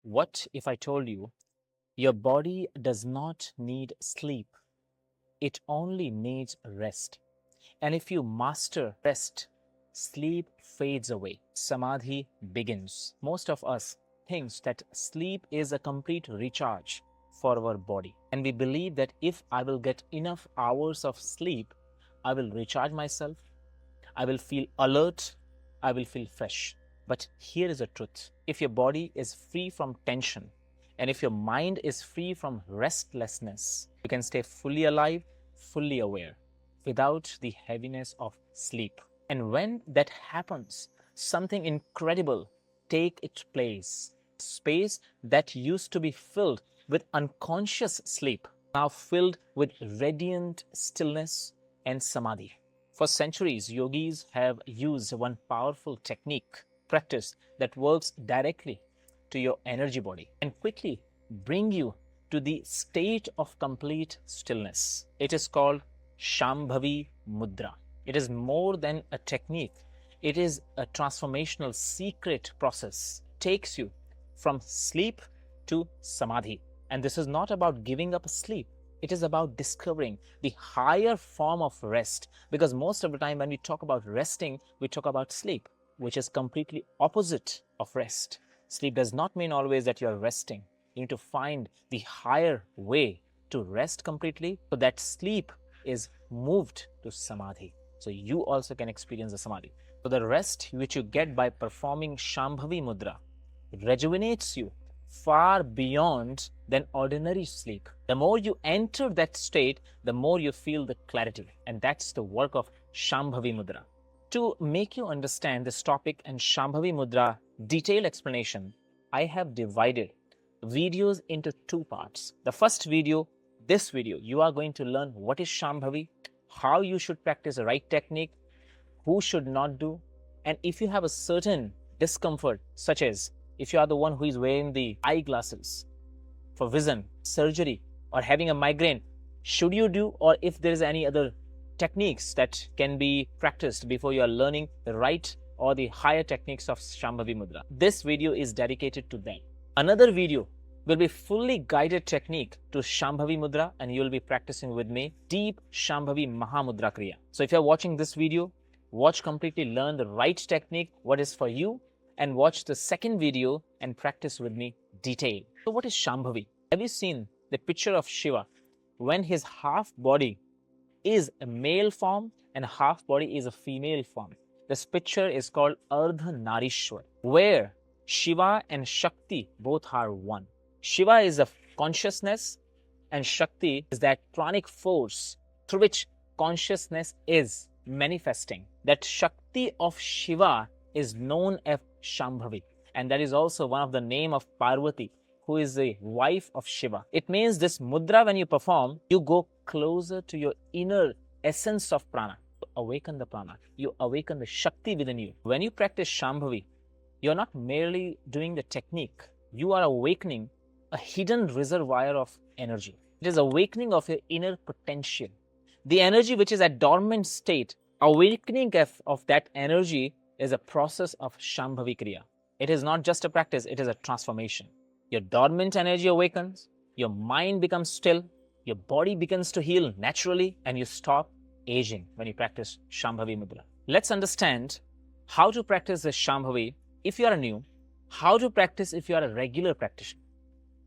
What if I told you your body does not need sleep? It only needs rest. And if you master rest, sleep fades away. Samadhi begins. Most of us thinks that sleep is a complete recharge for our body. And we believe that if I will get enough hours of sleep, I will recharge myself, I will feel alert, I will feel fresh. But here is the truth. If your body is free from tension and if your mind is free from restlessness, you can stay fully alive, fully aware, without the heaviness of sleep. And when that happens, something incredible take its place. Space that used to be filled with unconscious sleep, now filled with radiant stillness and samadhi. For centuries, yogis have used one powerful technique, practice that works directly to your energy body and quickly bring you to the state of complete stillness. It is called Shambhavi Mudra. It is more than a technique. It is a transformational secret process. It takes you from sleep to samadhi. And this is not about giving up sleep. It is about discovering the higher form of rest. Because most of the time when we talk about resting, we talk about sleep, which is completely opposite of rest. Sleep does not mean always that you are resting. You need to find the higher way to rest completely so that sleep is moved to samadhi. So you also can experience the samadhi. So the rest which you get by performing Shambhavi Mudra rejuvenates you far beyond than ordinary sleep. The more you enter that state, the more you feel the clarity. And that's the work of Shambhavi Mudra. To make you understand this topic and Shambhavi Mudra detailed explanation, I have divided videos into two parts. The first video, this video, you are going to learn what is Shambhavi, how you should practice the right technique, who should not do, and if you have a certain discomfort, such as if you are the one who is wearing the eyeglasses for vision, surgery, or having a migraine, should you do, or if there is any other techniques that can be practiced before you are learning the right or the higher techniques of Shambhavi Mudra. This video is dedicated to them. Another video will be fully guided technique to Shambhavi Mudra, and you will be practicing with me deep Shambhavi Mahamudra Kriya. So if you are watching this video, watch completely, learn the right technique, what is for you, and watch the second video and practice with me detail. So what is Shambhavi? Have you seen the picture of Shiva when his half body is a male form and half body is a female form? This picture is called Ardha Narishwar, where Shiva and Shakti both are one. Shiva is a consciousness and Shakti is that pranic force through which consciousness is manifesting. That Shakti of Shiva is known as Shambhavi, and that is also one of the name of Parvati, who is the wife of Shiva. It means this mudra, when you perform, you go closer to your inner essence of prana. You awaken the prana, you awaken the Shakti within you. When you practice Shambhavi, you're not merely doing the technique, you are awakening a hidden reservoir of energy. It is awakening of your inner potential. The energy which is at dormant state, awakening of that energy is a process of Shambhavi Kriya. It is not just a practice, it is a transformation. Your dormant energy awakens, your mind becomes still, your body begins to heal naturally, and you stop aging when you practice Shambhavi Mudra. Let's understand how to practice this Shambhavi if you are new, how to practice if you are a regular practitioner.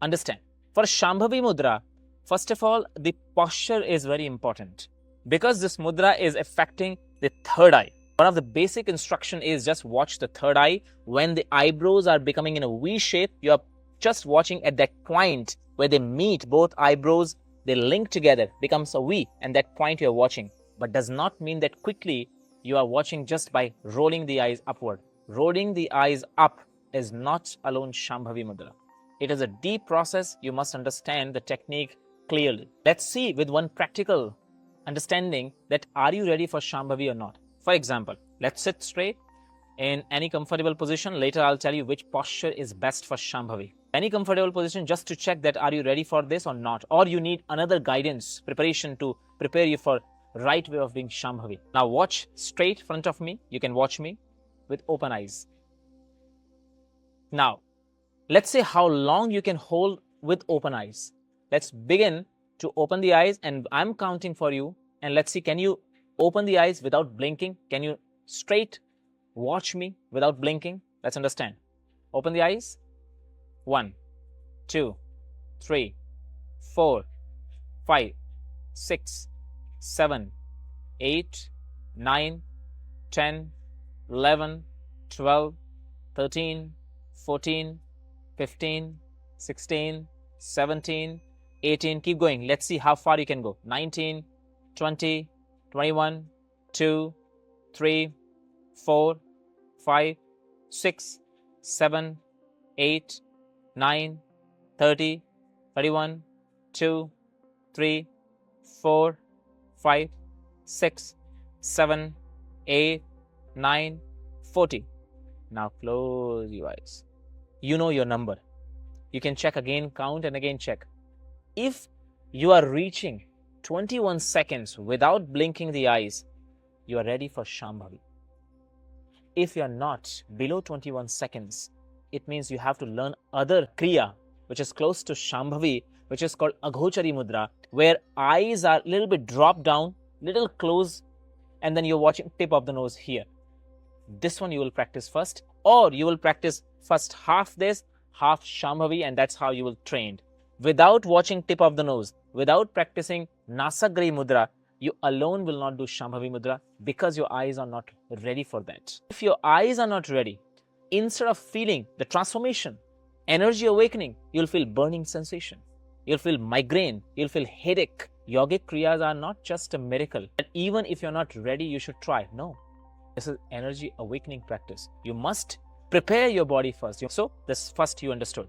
Understand, for Shambhavi Mudra, first of all, the posture is very important because this mudra is affecting the third eye. One of the basic instruction is just watch the third eye. When the eyebrows are becoming in a V shape, you are just watching at that point where they meet, both eyebrows, they link together, becomes a V, and that point you are watching. But does not mean that quickly you are watching just by rolling the eyes upward. Rolling the eyes up is not alone Shambhavi Mudra. It is a deep process. You must understand the technique clearly. Let's see with one practical understanding that are you ready for Shambhavi or not. For example, let's sit straight in any comfortable position. Later I'll tell you which posture is best for Shambhavi. Any comfortable position, just to check that are you ready for this or not, or you need another guidance, preparation to prepare you for right way of doing Shambhavi. Now watch straight front of me. You can watch me with open eyes. Now Let's say how long you can hold with open eyes. Let's begin to open the eyes, and I'm counting for you. And let's see, can you open the eyes without blinking? Can you straight watch me without blinking? Let's understand. Open the eyes. 1, 2, 3, 4, 5, 6, 7, 8, 9, 10, 11, 12, 13, 14, 15, 16, 17, 18. Keep going. Let's see how far you can go. 19, 20, 21, 2, 3, 4, 5, 6, 7, 8, 9, 30, 31, 2, 3, 4, 5, 6, 7, 8, 9, 40. Now close your eyes. You know your number. You can check again, count and again check. If you are reaching 21 seconds without blinking the eyes, you are ready for Shambhavi. If you are not below 21 seconds, it means you have to learn other Kriya, which is close to Shambhavi, which is called Aghoochari Mudra, where eyes are a little bit dropped down, little close, and then you're watching tip of the nose here. This one you will practice first, or you will practice first half this, half Shambhavi, and that's how you will train. Without watching tip of the nose, without practicing Nasagrhi Mudra, you alone will not do Shambhavi Mudra because your eyes are not ready for that. If your eyes are not ready, instead of feeling the transformation, energy awakening, you'll feel burning sensation. You'll feel migraine. You'll feel headache. Yogic Kriyas are not just a miracle. And even if you're not ready, you should try. No. This is energy awakening practice. You must prepare your body first. So, this first you understood.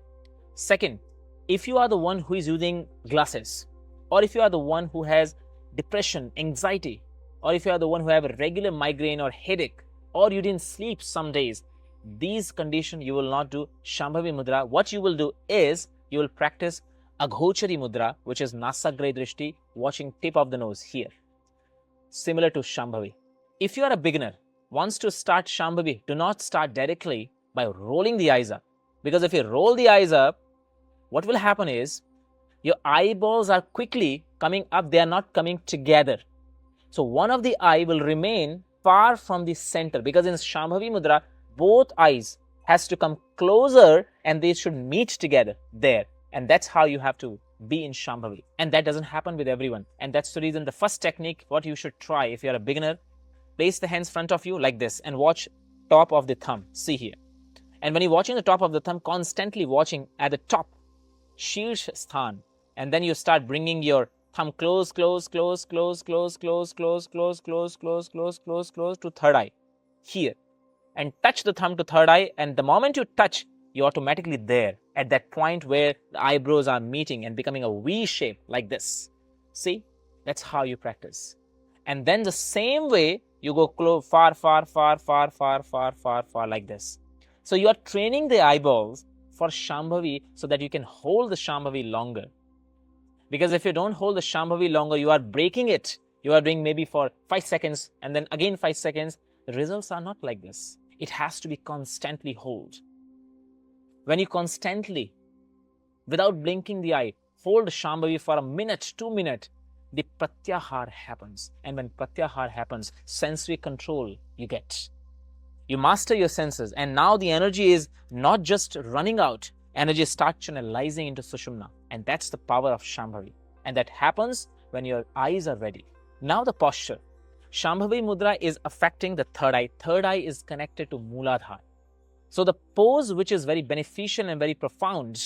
Second, if you are the one who is using glasses, or if you are the one who has depression, anxiety, or if you are the one who have a regular migraine or headache, or you didn't sleep some days, these conditions you will not do Shambhavi Mudra. What you will do is, you will practice Aghoochari Mudra, which is Nasagrhi Drishti, watching tip of the nose here. Similar to Shambhavi. If you are a beginner, wants to start Shambhavi, do not start directly by rolling the eyes up. Because if you roll the eyes up, what will happen is, your eyeballs are quickly coming up, they are not coming together. So one of the eye will remain far from the center, because in Shambhavi Mudra, both eyes has to come closer and they should meet together there. And that's how you have to be in Shambhavi. And that doesn't happen with everyone. And that's the reason the first technique, what you should try if you're a beginner, place the hands front of you like this and watch top of the thumb. See here. And when you're watching the top of the thumb, constantly watching at the top, Shirsh Sthan. And then you start bringing your thumb close, close, close, close, close, close, close, close, close, close, close, close, close to third eye. Here. And touch the thumb to third eye. And the moment you touch, you're automatically there at that point where the eyebrows are meeting and becoming a V shape like this. See? That's how you practice. And then the same way, you go far, far, far, far, far, far, far, far like this. So you are training the eyeballs for Shambhavi so that you can hold the Shambhavi longer. Because if you don't hold the Shambhavi longer, you are breaking it. You are doing maybe for 5 seconds and then again 5 seconds. The results are not like this. It has to be constantly hold. When you constantly, without blinking the eye, hold Shambhavi for a minute, 2 minutes, the Pratyahar happens. And when Pratyahar happens, sensory control you get. You master your senses, and now the energy is not just running out, energy starts channelizing into Sushumna. And that's the power of Shambhavi. And that happens when your eyes are ready. Now the posture. Shambhavi Mudra is affecting the third eye. Third eye is connected to Mooladhara. So the pose which is very beneficial and very profound,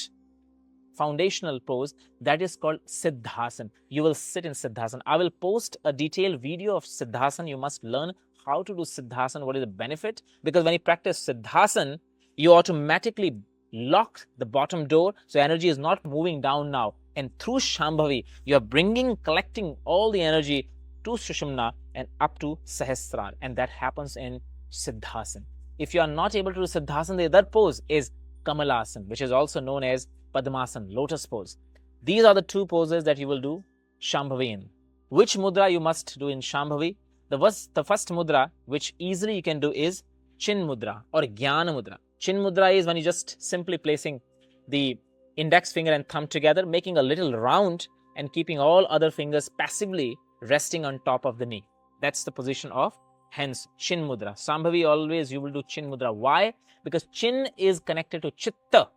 foundational pose, that is called Siddhasana. You will sit in Siddhasana. I will post a detailed video of Siddhasana. You must learn how to do Siddhasana, what is the benefit. Because when you practice Siddhasana, you automatically lock the bottom door. So energy is not moving down now. And through Shambhavi, you are collecting all the energy to Sushumna and up to Sahasrara. And that happens in Siddhasana. If you are not able to do Siddhasana, the other pose is Kamalasana, which is also known as Padmasana, lotus pose. These are the two poses that you will do Shambhavi in. Which mudra you must do in Shambhavi? The first mudra, which easily you can do, is Chin Mudra or Jnana Mudra. Chin Mudra is when you just simply placing the index finger and thumb together, making a little round and keeping all other fingers passively resting on top of the knee. That's the position of, hence, Chin Mudra. Shambhavi, always you will do Chin Mudra. Why? Because Chin is connected to Chitta.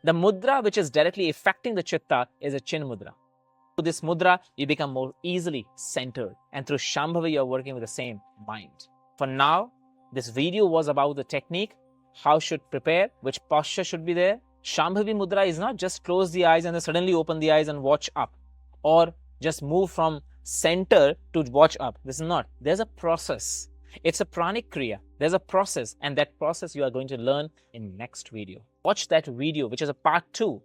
The mudra which is directly affecting the Chitta is a Chin Mudra. Through this mudra, you become more easily centered. And through Shambhavi, you are working with the same mind. For now, this video was about the technique, how should prepare, which posture should be there. Shambhavi Mudra is not just close the eyes and then suddenly open the eyes and watch up, or just move from center to watch up. This is not. There's a process. It's a pranic kriya. There's a process, and that process you are going to learn in next video. Watch that video, which is a part 2,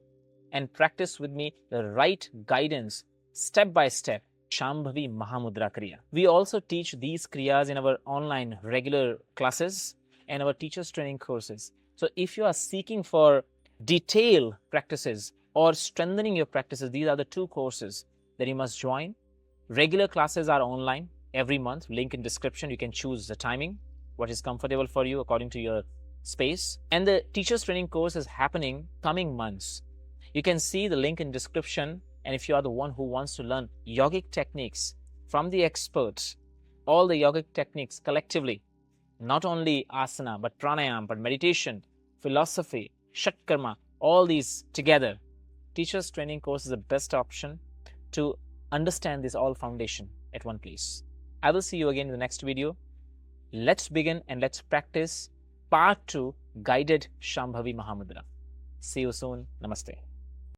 and practice with me the right guidance, step by step, Shambhavi Mahamudra Kriya. We also teach these kriyas in our online regular classes and our teachers training courses. So if you are seeking for detailed practices or strengthening your practices, these are the 2 courses that you must join. Regular classes are online every month, link in description. You can choose the timing, what is comfortable for you according to your space. And the teachers training course is happening coming months. You can see the link in description. And if you are the one who wants to learn yogic techniques from the experts, all the yogic techniques collectively, not only asana, but pranayama, but meditation, philosophy, shatkarma, all these together, teachers training course is the best option to understand this all foundation at one place. I will see you again in the next video. Let's begin and let's practice part 2, guided Shambhavi Mahamudra. See you soon. Namaste.